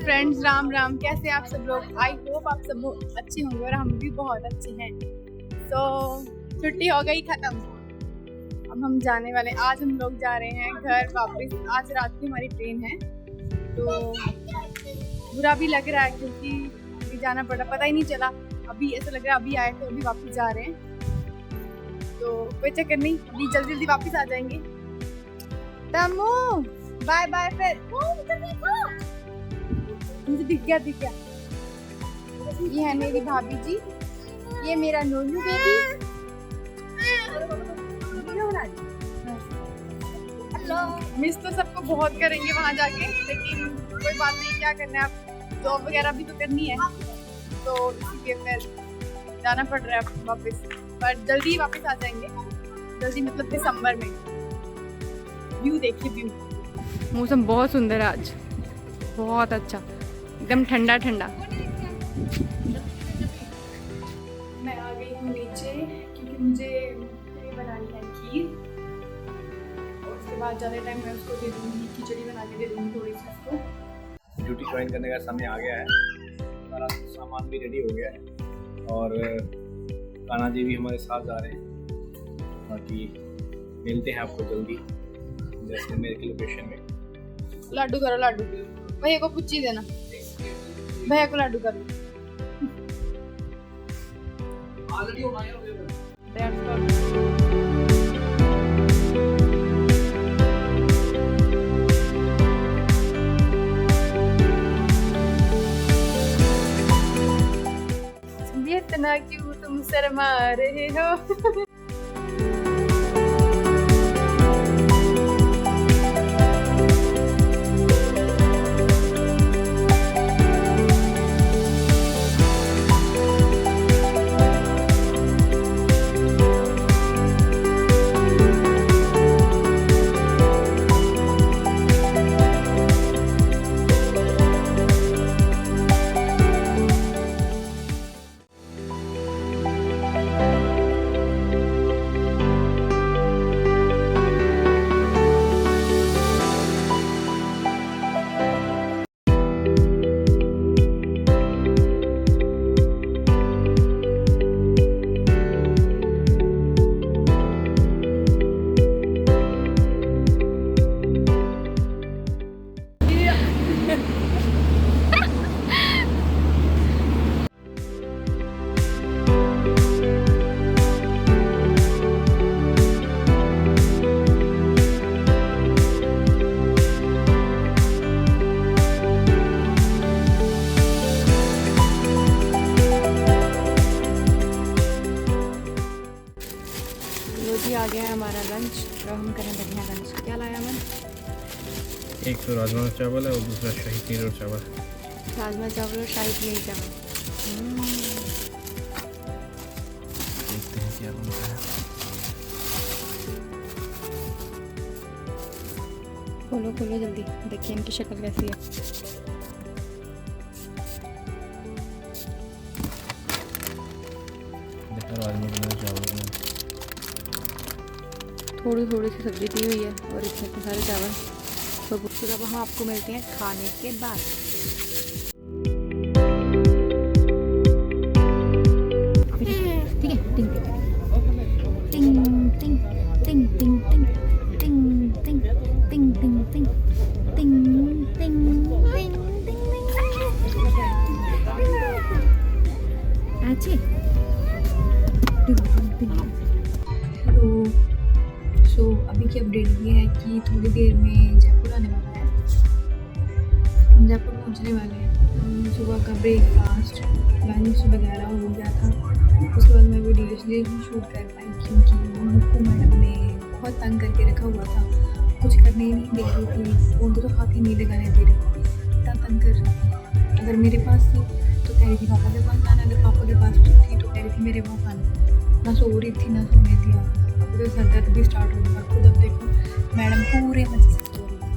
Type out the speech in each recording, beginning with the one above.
Friends, Ram Ram. कैसे आप सब लोग? आई होप आप सब अच्छे होंगे और हम भी बहुत अच्छे हैं। तो छुट्टी हो गई खत्म, अब हम जाने वाले। आज हम लोग जा रहे हैं घर वापस। आज रात की हमारी ट्रेन है, तो बुरा भी लग रहा है क्योंकि अभी जाना पड़ा, पता ही नहीं चला। अभी ऐसा लग रहा है अभी आए थे, अभी वापस जा रहे हैं। तो कोई चक्कर नहीं, अभी जल्दी जल्दी वापस आ जाएंगे। तमू बाय बाय। फिर मुझे दिख गया। ये है मेरी भाभी जी, ये मेरा नोनू बेबी। मिस तो सबको बहुत करेंगे वहाँ जाके, लेकिन कोई बात नहीं, क्या करना है, अब जॉब वगैरह भी तो करनी है, तो इसलिए फिर जाना पड़ रहा है वापस। पर जल्दी वापस आ जाएंगे, जल्दी मतलब दिसंबर में। व्यू देखिए, व्यू। मौसम बहुत सुंदर है आज, बहुत अच्छा, एकदम ठंडा ठंडा। मैं आ गई हूँ नीचे क्योंकि मुझे बनानी है खीर, और उसके बाद ज़्यादा टाइम मैं उसको दे दूँगी, खिचड़ी बना के दे दूँगी थोड़ी सी उसको। ड्यूटी ज्वाइन करने का समय आ गया है, सारा सामान भी रेडी हो गया है और कान्हा जी भी हमारे साथ जा रहे हैं। बाकी मिलते हैं आपको जल्दी, जैसे मेरे की लोकेशन में। लाडू करो, लाडू भैया को कुछ चीज देना, भैया को लाडू कर लो। इतना क्यों तुम शर्मा रहे हो? आ गया है हमारा लंच, और हम करने लगे हैं लंच। क्या लाया मन? एक तो राजमा चावल है और दूसरा शाही पनीर और चावल। राजमा चावल और शाही पनीर चावल। देखते हैं क्या बनता है। खोलो खोलो जल्दी, देखिए इनकी शक्ल कैसी है। देखो राजमा पनीर चावल में थोड़ी थोड़ी सी सब्जी दी हुई है और इसमें सारे चावल। तो फिर अब हम आपको मिलते हैं खाने के बाद। ठीक है, टिंग टिंग टिंग टिंग टिंग टिंग टिंग टिंग टिंग टिंग टिंग टिंग अच्छे। तो अभी की अपडेट ये है कि थोड़ी देर में जयपुर आने वाला है, जयपुर पहुंचने वाले हैं। सुबह का ब्रेकफास्ट, लंच वगैरह हो गया था। उसके बाद मैं वीडियो इसलिए शूट कर पाई क्योंकि मुक्कू मैडम ने बहुत तंग करके रखा हुआ था, कुछ करने ही नहीं दे रही थी, फोन तो हाथ ही नहीं लगाने दे रही थी, इतना तंग कर रही थी। अगर मेरे पास थी तो कह रही थी पापा के पास आना, अगर पापा के पास थी तो कह रही थी मेरे पास आना। ना सो रही थी ना सोने दिया, तो सर दर्द भी स्टार्ट हो गया खुद। अब देखो मैडम पूरे मजे से सो रही है।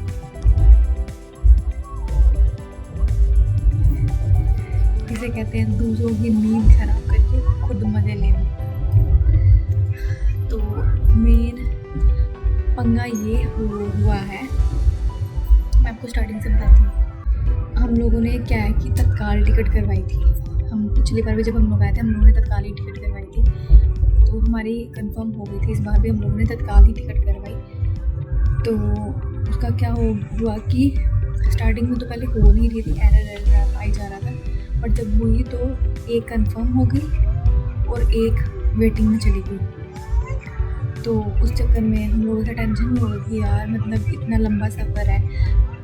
इसे कहते हैं दूसरों की नींद खराब करके खुद मजे लेना। तो मेन पंगा ये हुआ है, मैं आपको स्टार्टिंग से बताती हूँ। हम लोगों ने क्या है कि तत्काल टिकट करवाई थी। हम पिछली बार भी जब हम लोग आए थे हम लोगों ने तत्काल ही टिकट करवाई थी, तो हमारी कंफर्म हो गई थी। इस बार भी हम लोगों ने तत्काल ही टिकट करवाई। तो उसका क्या हुआ कि स्टार्टिंग में तो पहले हो नहीं रही थी, एरर आई जा रहा था, पर जब हुई तो एक कंफर्म हो गई और एक वेटिंग में चली गई। तो उस चक्कर में हम लोगों का टेंशन हो गई कि यार मतलब इतना लंबा सफ़र है,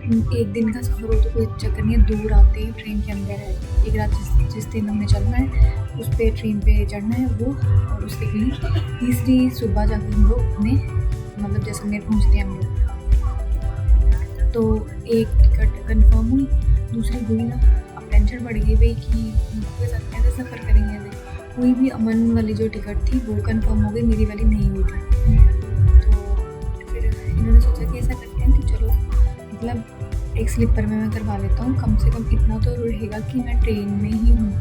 एक दिन का सफ़र हो तो कोई चक्कर नहीं है, दूर आते ही ट्रेन के अंदर है, एक रात जिस दिन हमने चलना है उस पर ट्रेन पे चढ़ना है वो, और उसके लिए तीसरी सुबह जाकर हम लोग अपने मतलब जैसलमेर पहुँचते हैं हम लोग। तो एक टिकट कंफर्म हुई, दूसरी हुई ना। अब टेंशन बढ़ गई भाई कि उनके साथ कैसे सफ़र करेंगे। कोई भी अमन वाली जो टिकट थी वो कंफर्म हो गई, मेरी वाली नहीं हुई थी। तो फिर इन्होंने सोचा कि ऐसा करते हैं कि चलो मतलब एक स्लीपर में मैं करवा लेता हूँ, कम से कम इतना तो रहेगा कि मैं ट्रेन में ही हूँ।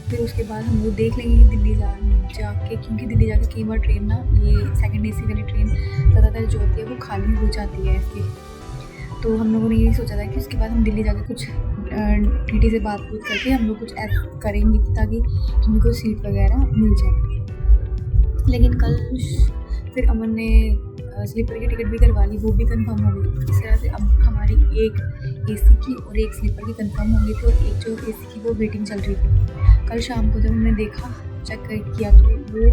फिर उसके बाद हम लोग देख लेंगे कि दिल्ली जाके, क्योंकि दिल्ली जाके कई बार ट्रेन ना, ये सेकंड AC वाली ट्रेन ज़्यादातर जो होती है वो खाली हो जाती है ऐसे। तो हम लोगों ने यही सोचा था कि उसके बाद हम दिल्ली जाके कुछ TT से बात करके हम लोग कुछ ऐसा करेंगे ताकि हमें कोई सीट वगैरह मिल जाए। लेकिन कल फिर अमन ने स्लीपर की टिकट भी करवा ली, वो भी कंफर्म हो गई। इस तरह से अब हमारी एक AC की और एक स्लीपर की कंफर्म हो गई थी, और एक जो AC की वो वेटिंग चल रही थी। कल शाम को जब हमने देखा चेक किया तो वो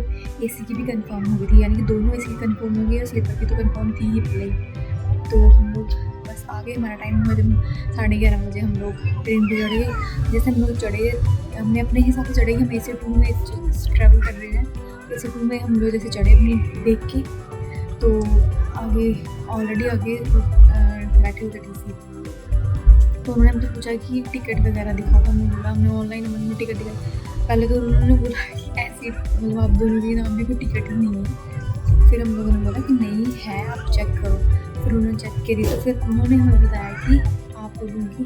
AC की भी कंफर्म हो गई थी, यानी कि दोनों AC की कंफर्म हो गई और स्लीपर की तो कंफर्म थी ही पहले ही। तो हम लोग बस आगे, हमारा टाइम हुआ जब 11:30 बजे हम लोग ट्रेन पर चढ़ गए। जैसे हम लोग चढ़े, हमने अपने हिसाब से चढ़े, हम AC2 में ट्रैवल कर रहे हैं। AC2 में हम लोग जैसे चढ़े अपनी देख के, तो आगे ऑलरेडी आगे बैठे हुए TC, तो उन्होंने हमसे पूछा कि टिकट वगैरह दिखाओ। तो हमने बोला हमने ऑनलाइन में टिकट दिखाई। पहले तो उन्होंने बोला कि ऐसी मतलब आप दोनों के नाम में कोई टिकट ही नहीं है। फिर हम लोगों ने बोला कि नहीं है, आप चेक करो। फिर उन्होंने चेक करी तो फिर उन्होंने हमें बताया कि आप लोगों की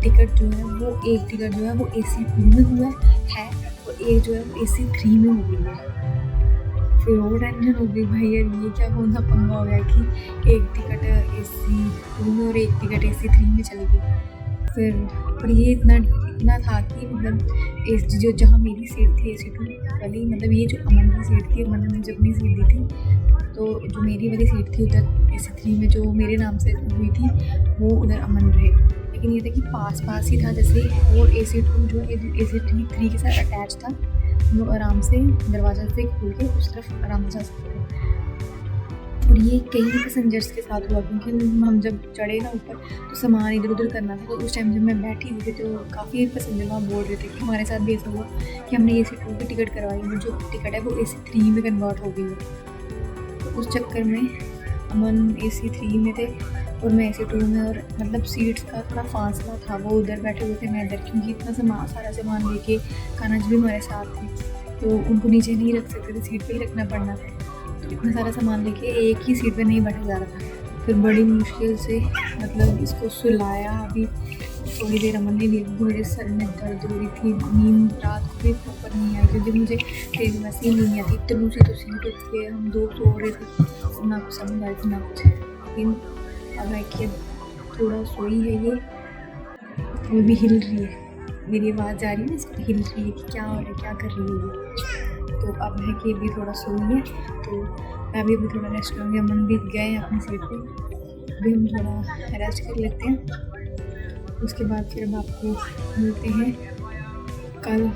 टिकट जो है वो एक टिकट जो है वो AC2 में हुआ है और एक जो है वो AC3 में हो गई है। फिर वो टेंशन हो गई भाई यार ये क्या कौन सा पंगा हो गया कि एक टिकट AC2 में और एक टिकट AC3 में चली गई। फिर पर ये इतना था कि मतलब जो जहाँ मेरी सीट थी AC2 वाली, मतलब ये जो अमन की सीट थी, अमन ने जब अपनी सीट दी थी, तो जो मेरी वाली सीट थी उधर AC3 में जो मेरे नाम से हुई थी वो उधर अमन रहे। लेकिन ये था कि पास ही था जैसे, और AC2 जो AC3 के साथ अटैच था, हम लोग आराम से दरवाज़ा से खोल के उस तरफ आराम से जा सकते थे। और ये कई पैसेंजर्स के साथ हुआ, क्योंकि हम जब चढ़े ना ऊपर तो सामान इधर उधर करना था। तो उस टाइम जब मैं बैठी हुई थी तो काफ़ी पैसेंजर वहाँ बोल रहे थे कि हमारे साथ भी ऐसा हुआ कि हमने AC2 की टिकट करवाई है, जो टिकट है वो AC3 में कन्वर्ट हो गई है। तो उस चक्कर में अमन AC3 में थे और मैं AC2 में, और मतलब सीट्स का थोड़ा फासला था, वो उधर बैठे हुए थे मैं इधर, क्योंकि इतना सारा सामान लेके कान्हा भी हमारे साथ थे, तो उनको नीचे नहीं रख सकते थे, सीट पे ही रखना पड़ना था। तो इतना सारा सामान लेके एक ही सीट पे नहीं बैठा जा रहा था। फिर बड़ी मुश्किल से मतलब इसको सुलाया। अभी थोड़ी देर अमन ने ली, मेरे सर में दर्द हो रही थी, नींद रात को भी प्रॉपर नहीं आई, क्योंकि मुझे ट्रेन वैसे ही नहीं आती, इतनी सी तो सीट थे, हम दो सो रहे थे, ना कुछ समझ आई थी ना कुछ। लेकिन अब है कि थोड़ा सोई है ये, वो भी हिल रही है, मेरी आवाज़ जा रही है ना, इसको हिल रही है कि क्या हो रहा है, क्या कर रही है ये। तो अब है कि अभी थोड़ा सोई है, तो मैं भी अभी थोड़ा रेस्ट करूँगी। अमन भी गए हैं अपनी सीट पे, अभी हम थोड़ा रेस्ट कर लेते हैं, उसके बाद फिर हम आपको मिलते हैं कल।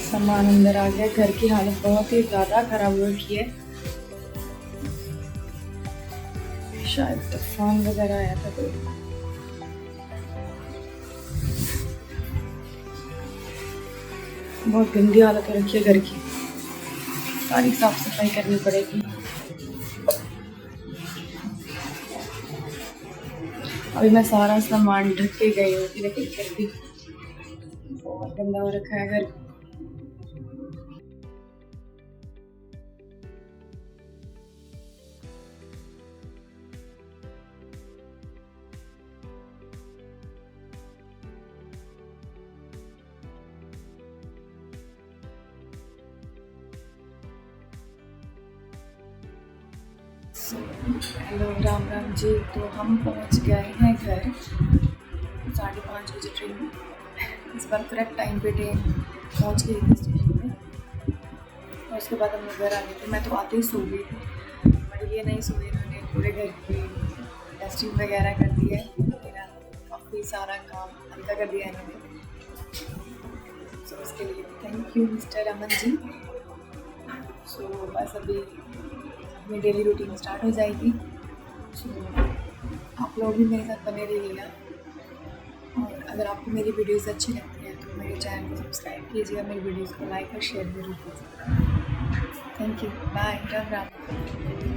सामान अंदर आ गया, घर की हालत बहुत ही ज़्यादा ख़राब हो रखी है, शायद तूफान वगैरह आया था कोई। बहुत गंदी हालत हो रखी है घर की, सारी साफ सफाई करनी पड़ेगी। अभी मैं सारा सामान ढक के गई हूँ, लेकिन फिर भी बहुत गंदा हो रखा है घर। हेलो, राम राम जी। तो हम पहुंच गए हैं घर। 5:30 बजे ट्रेन, इस बार करेक्ट टाइम पे ट्रेन पहुंच गई थी स्टेशन पे। और उसके बाद हम लोग घर आ गए थे। मैं तो आते ही सो गई थी, बट ये नहीं सोए, इन्होंने पूरे घर की डस्टिंग वगैरह कर दी है, मेरा काफ़ी सारा काम हल्का कर दिया इन्होंने। सो उसके लिए thank you mister Aman ji. सो बस अभी अपनी डेली रूटीन स्टार्ट हो जाएगी। सो आप लोग भी मेरे साथ बने रहिएगा, और अगर आपको मेरी वीडियोस अच्छी लगती हैं तो मेरे चैनल को सब्सक्राइब कीजिएगा, मेरी वीडियोस को लाइक और शेयर जरूर कीजिएगा। Thank you, bye, Ram Ram.